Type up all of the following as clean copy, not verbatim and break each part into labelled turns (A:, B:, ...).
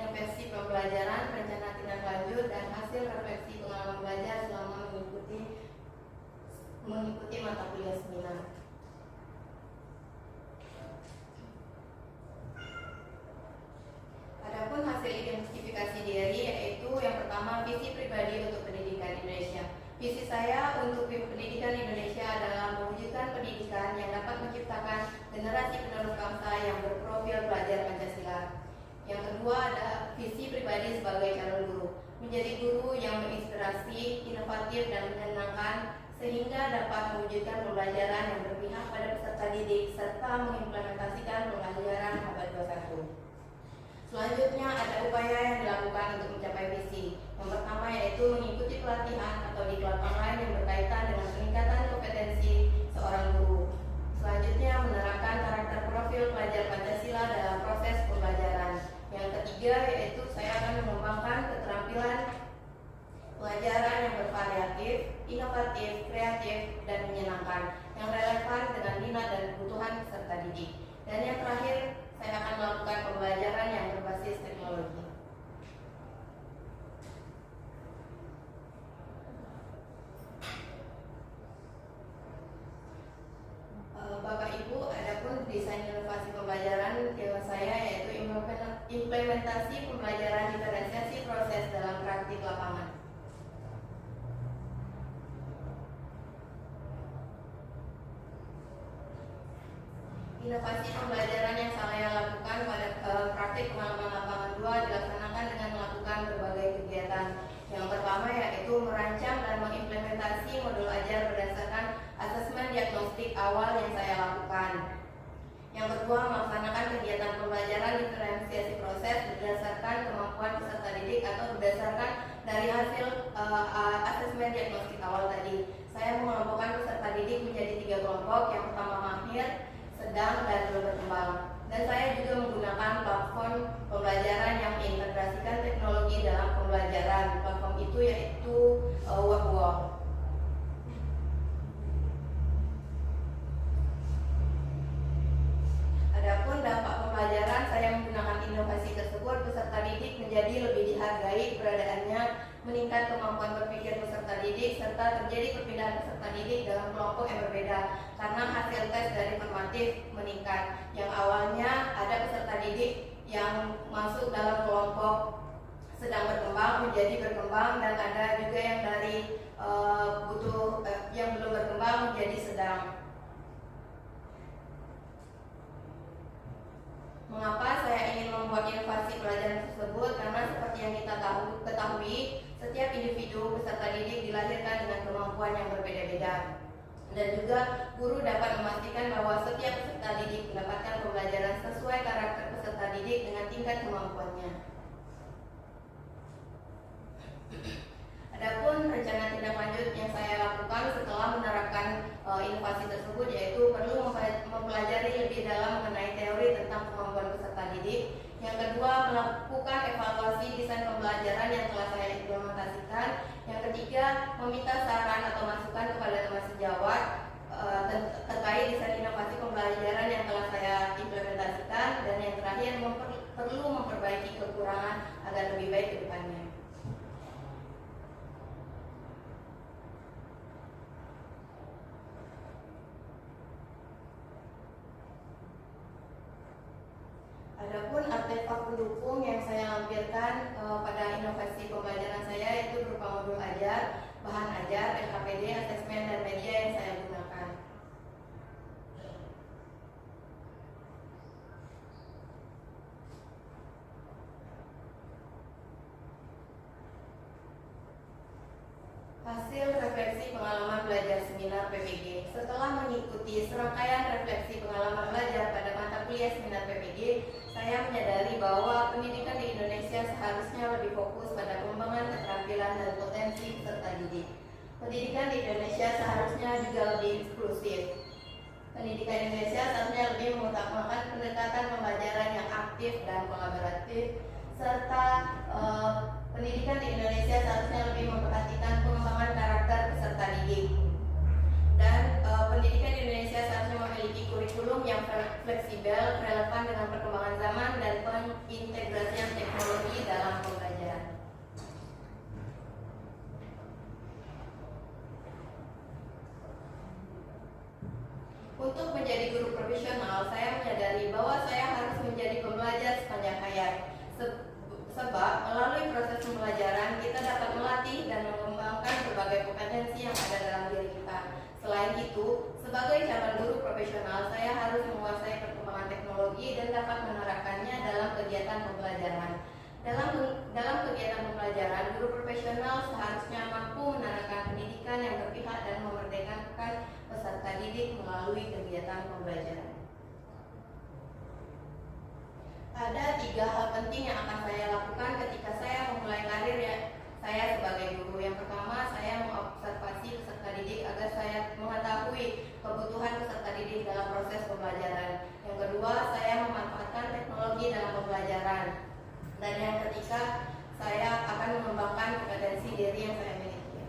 A: refleksi pembelajaran, rencana tindak lanjut, dan hasil refleksi pengalaman belajar selama mengikuti mata kuliah seminar. Adapun hasil identifikasi diri yaitu yang pertama, visi pribadi untuk pendidikan Indonesia. Visi saya untuk pendidikan Indonesia adalah mewujudkan pendidikan yang dapat menciptakan generasi penerus bangsa yang berprofil pelajar Pancasila. Yang kedua ada visi pribadi sebagai calon guru, menjadi guru yang menginspirasi, inovatif, dan menyenangkan sehingga dapat mewujudkan pembelajaran yang berpihak pada peserta didik serta mengimplementasikan pembelajaran abad 21. Selanjutnya ada upaya yang dilakukan untuk mencapai visi. Yang pertama yaitu mengikuti pelatihan atau diklat online yang berkaitan dengan peningkatan kompetensi seorang guru. Selanjutnya menerapkan karakter profil pelajar Pancasila dalam proses pembelajaran. Yang ketiga yaitu saya akan mengembangkan keterampilan pelajaran yang bervariatif, inovatif, kreatif, dan menyenangkan yang relevan dengan minat dan kebutuhan peserta didik. Dan yang terakhir, saya akan melakukan pembelajaran yang berbasis teknologi. Bapak Ibu, adapun desain inovasi pembelajaran saya yaitu implementasi pembelajaran diferensiasi proses dalam praktik lapangan. Inovasi pembelajaran yang saya lakukan pada praktik pengalaman lapangan 2 dilaksanakan dengan melakukan berbagai kegiatan. Yang pertama yaitu merancang dan mengimplementasi modul ajar berdasarkan asesmen diagnostik awal yang saya lakukan. Yang kedua, melaksanakan kegiatan pembelajaran diferensiasi proses berdasarkan kemampuan peserta didik atau berdasarkan dari hasil asesmen diagnostik awal tadi. Saya mengelompokkan peserta didik menjadi 3 kelompok. Yang pertama mahir, sedang, dan belum berkembang. Dan saya juga menggunakan platform pembelajaran yang mengintegrasikan teknologi dalam pembelajaran. Platform itu yaitu Workwalk. Adapun dampak pembelajaran, saya menggunakan inovasi tersebut, peserta didik menjadi lebih dihargai keberadaannya, meningkat kemampuan berpikir peserta didik, serta terjadi perpindahan peserta didik dalam kelompok yang berbeda karena hasil tes dari formatif meningkat. Yang awalnya ada peserta didik yang masuk dalam kelompok sedang berkembang menjadi berkembang, dan ada juga yang dari yang belum berkembang menjadi sedang. Mengapa saya ingin membuat inovasi pelajaran tersebut? Karena seperti yang kita ketahui, setiap individu peserta didik dilahirkan dengan kemampuan yang berbeda-beda. Dan juga guru dapat memastikan bahwa setiap peserta didik mendapatkan pembelajaran sesuai karakter peserta didik dengan tingkat kemampuannya. Adapun rencana tindak lanjut yang saya lakukan setelah menerapkan inovasi tersebut yaitu perlu mempelajari lebih dalam mengenai teori tentang kemampuan peserta didik. Yang kedua, melakukan evaluasi desain pembelajaran yang telah saya implementasikan. Yang ketiga, meminta saran atau masukan kepada teman sejawat terkait desain inovasi pembelajaran yang telah saya implementasikan. Dan yang terakhir, perlu memperbaiki kekurangan agar lebih baik ke depannya. Adapun artefak pendukung yang saya lampirkan pada inovasi pembelajaran saya yaitu berupa modul ajar, bahan ajar, LKPD, asesmen, dan media yang saya gunakan. Hasil refleksi pengalaman belajar seminar PPG. Setelah mengikuti serangkaian refleksi pengalaman belajar pada mata kuliah seminar PPG, saya menyadari bahwa pendidikan di Indonesia seharusnya lebih fokus pada pengembangan keterampilan dan potensi peserta didik. Pendidikan di Indonesia seharusnya juga lebih inklusif. Pendidikan Indonesia seharusnya lebih mengutamakan pendekatan pembelajaran yang aktif dan kolaboratif, serta pendidikan di Indonesia seharusnya lebih memperhatikan pengembangan karakter peserta didik. Dan pendidikan di Indonesia seharusnya memiliki kurikulum yang fleksibel, relevan dengan perkembangan zaman, dan pengintegrasian teknologi menjadi guru profesional, saya menyadari bahwa saya harus menjadi pembelajar sepanjang hayat. Sebab melalui proses pembelajaran kita dapat melatih dan mengembangkan berbagai kompetensi yang ada dalam diri kita. Selain itu, sebagai calon guru profesional, saya harus menguasai perkembangan teknologi dan dapat menerapkannya dalam kegiatan pembelajaran. Dalam kegiatan pembelajaran, guru profesional seharusnya mampu menanamkan pendidikan yang berpihak dan memerdekakan peserta didik melalui kegiatan pembelajaran. Ada 3 hal penting yang akan saya lakukan ketika saya memulai karir saya sebagai guru. Yang pertama, saya mengobservasi peserta didik agar saya mengetahui kebutuhan peserta didik dalam proses pembelajaran. Yang kedua, saya memanfaatkan teknologi dalam pembelajaran. Dan yang ketiga, saya akan mengembangkan kompetensi diri yang saya miliki.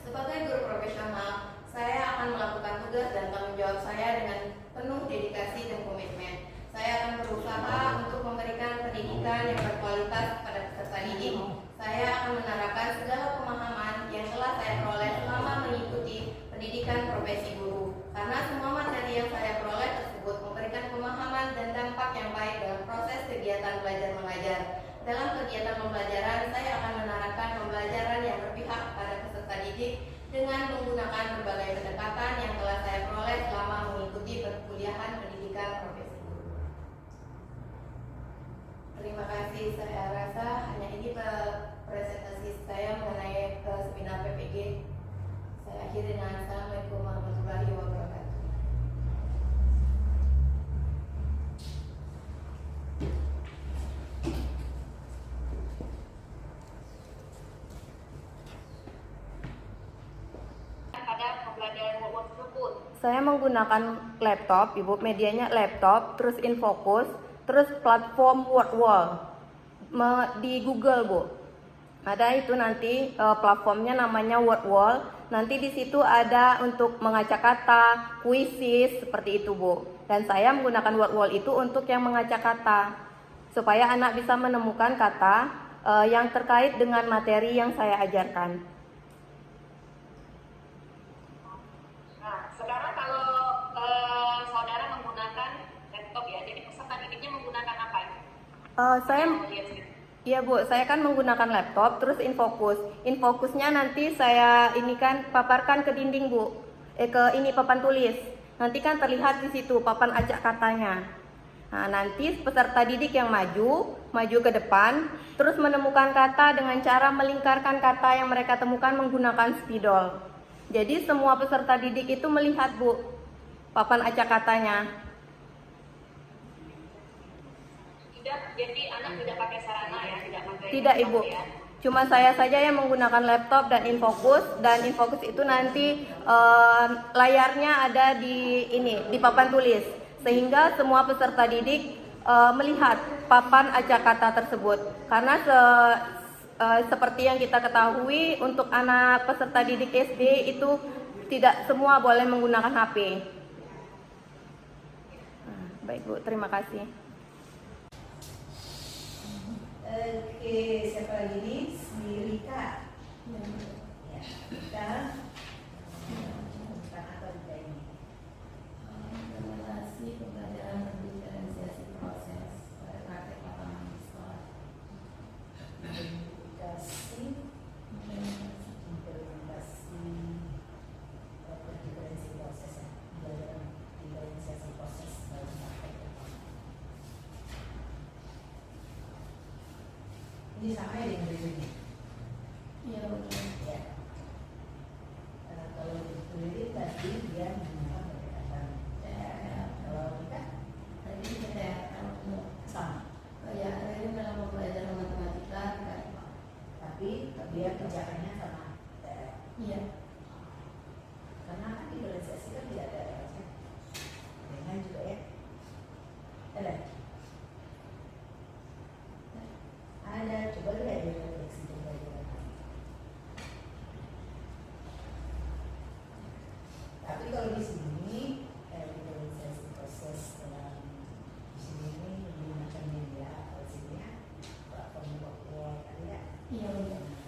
A: Sebagai guru profesional, saya akan melakukan tugas dan tanggung jawab saya dengan penuh dedikasi dan komitmen. Saya akan berusaha untuk memberikan pendidikan yang berkualitas kepada peserta didik. Saya akan menerapkan segala pemahaman yang telah saya peroleh selama mengikuti pendidikan profesi guru. Karena semua materi yang saya peroleh tersebut memberikan pemahaman dan dampak yang baik dalam proses kegiatan belajar mengajar. Dalam kegiatan pembelajaran, saya akan menerapkan pembelajaran yang berpihak pada peserta didik dengan menggunakan berbagai pendekatan yang telah saya peroleh selama mengikuti perkuliahan pendidikan profesi guru. Terima kasih, saya rasa hanya ini presentasi saya mengenai seminar PPG. Saya akhiri dengan Assalamualaikum warahmatullahi wabarakatuh. Saya menggunakan laptop, Ibu, medianya laptop, terus InFocus, terus platform WordWall di Google, Bu. Ada itu nanti platformnya namanya WordWall. Nanti di situ ada untuk mengacak kata, kuisis seperti itu, Bu. Dan saya menggunakan WordWall itu untuk yang mengacak kata, supaya anak bisa menemukan kata yang terkait dengan materi yang saya ajarkan.
B: Nah, sekarang kalau saudara menggunakan laptop ya, jadi peserta didiknya menggunakan apa?
A: Iya, Bu, saya kan menggunakan laptop, terus InFocus. InFocusnya nanti saya ini kan paparkan ke dinding, Bu. Ke ini papan tulis. Nanti kan terlihat di situ papan acak katanya. Nah, nanti peserta didik yang maju ke depan, terus menemukan kata dengan cara melingkarkan kata yang mereka temukan menggunakan spidol. Jadi semua peserta didik itu melihat, Bu, papan acak katanya.
B: Jadi anak tidak pakai sarana ya, tidak pakai.
A: Tidak, Ibu. Ya. Cuma saya saja yang menggunakan laptop dan InFocus, dan InFocus itu nanti layarnya ada di papan tulis, sehingga semua peserta didik melihat papan acak kata tersebut. Karena seperti yang kita ketahui, untuk anak peserta didik SD itu tidak semua boleh menggunakan HP. Baik, Bu, terima kasih.
C: Oke, siapa lagi nih? Si Rika. Ya, Rika. Bukan atau Rika ini.
A: Implementasi pembelajaran diferensiasi proses pada praktek lapangan di sekolah.
C: Implementasi diferensiasi proses ya. Pembelajaran diferensiasi proses dalam praktek. Ini sama ya dengan ini.
A: Iya, betul.
C: Ya. Kalau ditulis tadi dia menggunakan pendekatan. Kalau kita
A: Tadi kita
C: sama.
A: kayak ini dalam pembelajaran matematika kan.
C: Tapi dia kerjakannya sama.
A: Iya.
C: Karena kan diferensiasi kan tidak ada dengan juga ya. Ada, coba lihat ya refleksi pembelajaran. Tapi kalau di sini diferensiasi proses dalam di sini menggunakan media, kalau sini ya platform kali ya.
A: Iya, betul.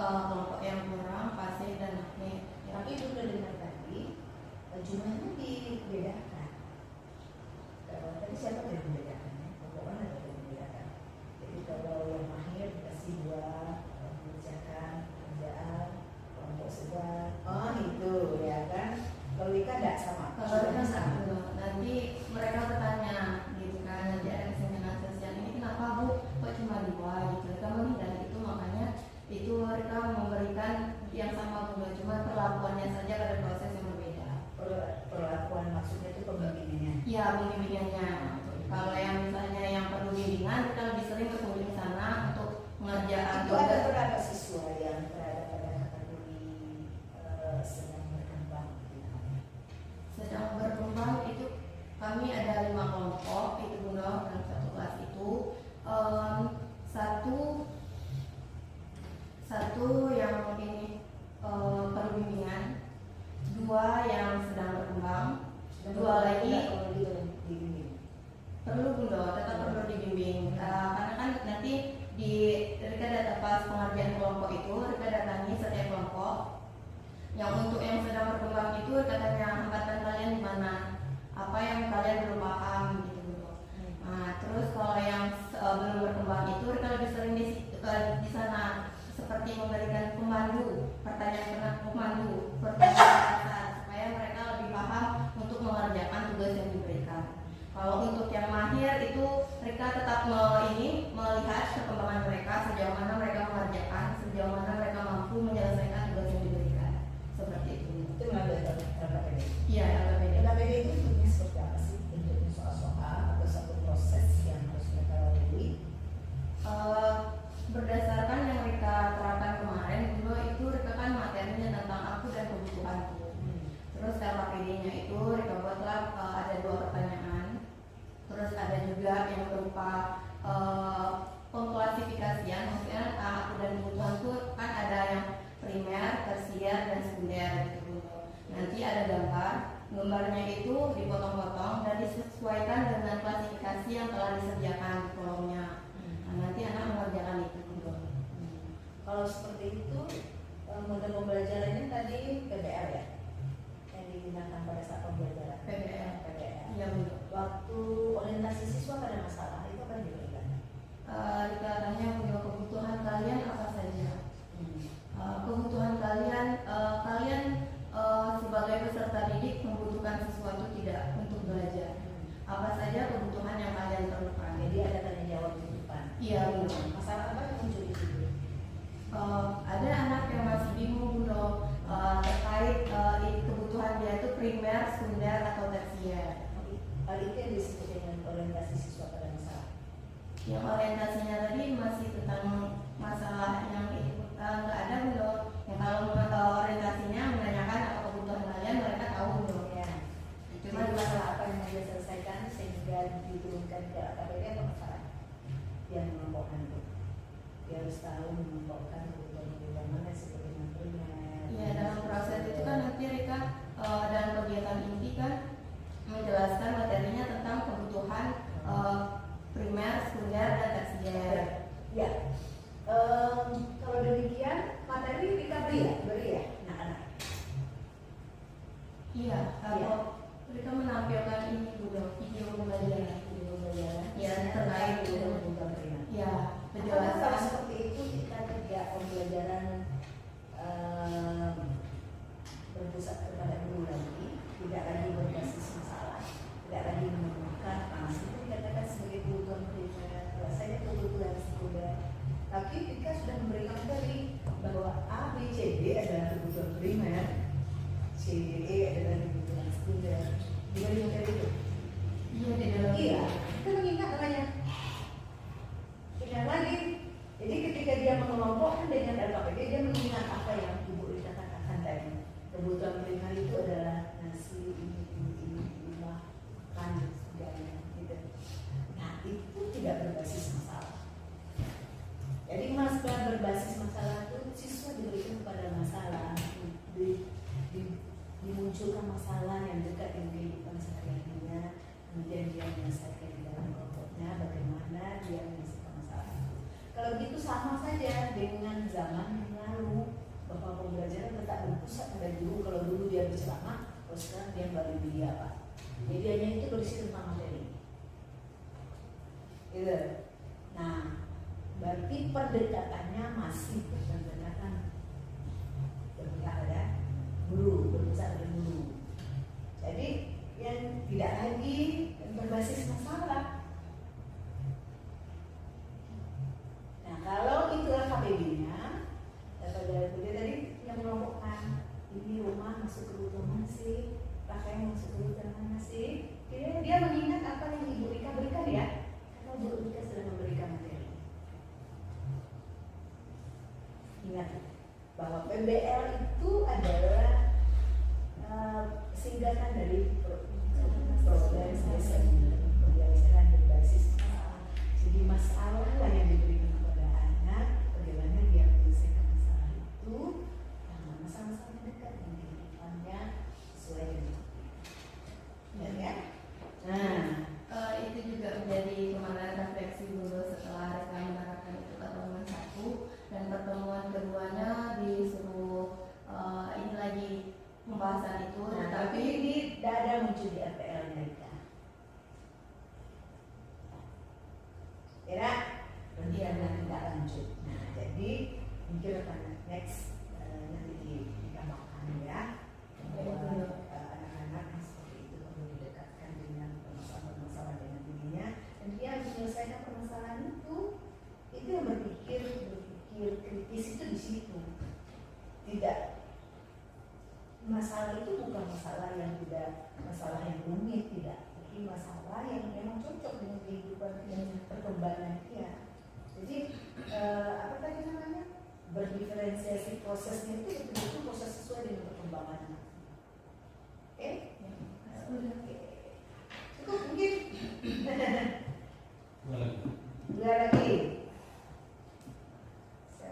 A: kelompok yang kurang, pasif dan aktif.
C: Tapi itu udah dengar tadi jumlahnya dibedakan. Tadi siapa yang membedakannya? Pokoknya ada yang membedakan. Jadi kalau yang mahir dikasih 2 mengerjakan kerjaan kelompok sedang. Oh itu ya kan. Kalau Ika tidak sama.
A: Kalau Rika sama. Nanti mereka bertanya gitu kan, nanti ada kesenian sosial ini kenapa Bu kok cuma 2 gitu. Rika menghindari itu, makanya itu Rika memberikan yang sama Bu, cuma perlakuannya saja pada proses yang berbeda.
C: Perlakuan maksudnya itu pembimbingannya.
A: Iya, pembimbingannya. Kalau yang misalnya yang perlu bimbingan, kita lebih sering ketemu di sana untuk mengerjakan
C: Itu ada berapa siswa yang berada pada kategori sedang berkembang?
A: sedang berkembang. Itu kami ada 5 kelompok itu Bunda, dalam satu kelas itu satu yang ini perlu bimbingan, 2 yang sedang berkembang, 2 lagi perlu Bunda, tetap perlu dibimbing. Karena kan nanti di Rika data pas pengerjaan kelompok itu Rika datangi setiap kelompok. Yang untuk yang sedang berkembang itu katanya hambatan kalian di mana, apa yang kalian belum paham gitu Bunda. Nah, terus kalau yang belum berkembang itu Rika lebih sering di sana, seperti memberikan pertanyaan pemandu supaya mereka lebih paham untuk mengerjakan tugas yang diberikan. Kalau untuk yang mahir itu Rika tetap melihat perkembangan mereka, sejauh mana mereka mengerjakan, sejauh mana mereka mampu menyelesaikan tugas yang diberikan. Seperti itu.
C: Itu melalui LKPD.
A: Iya, LKPD.
C: LKPD itu bentuknya seperti apa sih? Bentuknya soal-soal atau satu proses yang harus mereka lalui?
A: Berdasarkan yang Rika terapkan kemarin dulu itu Rika kan materinya tentang aku dan kebutuhanku. Terus LKPD-nya itu Rika buatlah ada 2 pertanyaan. Terus ada juga yang berupa pengklasifikasian, maksudnya aku dan kebutuhanku kan ada yang primer, tersier, dan sekunder gitu. Nanti ada gambarnya itu dipotong-potong dan disesuaikan dengan klasifikasi yang telah disediakan di kolomnya. Nah, nanti anak mengerjakan itu.
C: Kalau seperti itu, model pembelajarannya tadi PBR ya, yang digunakan pada saat pembelajaran.
A: PBR.
C: Iya betul. Waktu orientasi siswa pada masalah itu apa yang diberikan?
A: Dikatanya punya kebutuhan kalian apa saja. Kebutuhan kalian sebagai peserta didik membutuhkan sesuatu tidak untuk belajar. Apa saja kebutuhan yang kalian perlukan.
C: Jadi ada tanya jawab di depan.
A: Iya benar.
C: Masalah apa yang muncul di situ?
A: Ada anak yang masih bingung Bunda terkait kebutuhan dia itu primer, sekunder atau tersier.
C: Hal itu yang disebut dengan orientasi siswa pada masalah.
A: Yang orientasinya tadi masih tentang masalah yang itu nggak ada Bunda. Yang kalau orientasinya menanyakan apa kebutuhan kalian, mereka tahu Bunda.
C: Ya. Cuma masalah apa yang mau dia selesaikan sehingga diturunkan ke KPD atau masalah yang mengelompokkan itu. Dia harus tahu mengelompokkan kebutuhan mana seperti primer.
A: Ya, dalam proses itu kan nanti Rika dalam kegiatan inti kan menjelaskan materinya tentang kebutuhan primer, sekunder, dan tersier.
C: Ya. Kalau demikian materi kita beri ya anak-anak.
A: Iya, kalau Rika menampilkan ini Bunda, video pembelajaran. Ya, terkait itu. Ya, penjelasan.
C: Kalau seperti itu kita tidak pembelajaran berpusat kepada guru lagi, tidak lagi berbasis masalah, tidak lagi menemukan itu dikatakan sebagai kebutuhan primer, saya kebutuhan sekunder. Tapi kita sudah memberikan tadi bahwa A, B, C, D adalah kebutuhan primer, C, D, E adalah kebutuhan sekunder. Dibanding dari itu.
A: Iya, di dalam.
C: Iya, kita mengingat namanya. Ingat lagi. Jadi ketika dia mengelompokkan dengan LKPD, dia mengingat apa yang Ibu Rita katakan tadi. Kebutuhan primer itu adalah nasi, ini, makan, segalanya, gitu. Nah, itu tidak berbasis masalah. Jadi masalah berbasis masalah itu siswa diberikan kepada masalah, dimunculkan masalah yang dekat dengan kehidupan sehari-harinya, yang bagi dia apa. Medianya itu berisi tentang materi. Gitu. Nah, berarti pendekatannya masih pendekatan berpihak pada guru, berpusat pada guru. Jadi yang tidak lagi berbasis masalah. Nah, kalau itulah KPB-nya, data tadi yang mengelompokkan ini rumah masuk kebutuhan sih, pakaian masuk kebutuhan sih. Dia mengingat apa yang Ibu Rika berikan ya. Karena Bu Rika sudah memberikan materi. Ingat bahwa PBL itu adalah singkatan dari program pembelajaran berbasis masalah. Jadi masalah lah yang diberikan kepada anak, bagaimana dia menyelesaikan masalah itu, masalah-masalah yang dekat dengan kehidupannya sesuai dengan ya. Nah,
A: itu juga menjadi kemarin refleksi dulu setelah Reka menerapkan itu pertemuan 1 dan pertemuan keduanya disuruh ini lagi pembahasan itu,
C: nah,
A: tapi
C: ini tidak ada muncul di RPL mereka. Kira dia tidak lanjut. Nah, jadi mungkin akan next nanti ditambahkan ya. Anak-anak yang seperti itu perlu didekatkan dengan permasalahan dengan dirinya, dan dia harus menyelesaikan permasalahan itu yang berpikir kritis itu di situ. Tidak, masalah itu bukan masalah yang rumit, tidak, tapi masalah yang memang cocok dengan kehidupan dan perkembangan dia. Jadi apa tadi namanya, berdiferensiasi prosesnya itu betul-betul proses sesuai dengan perkembangan anak.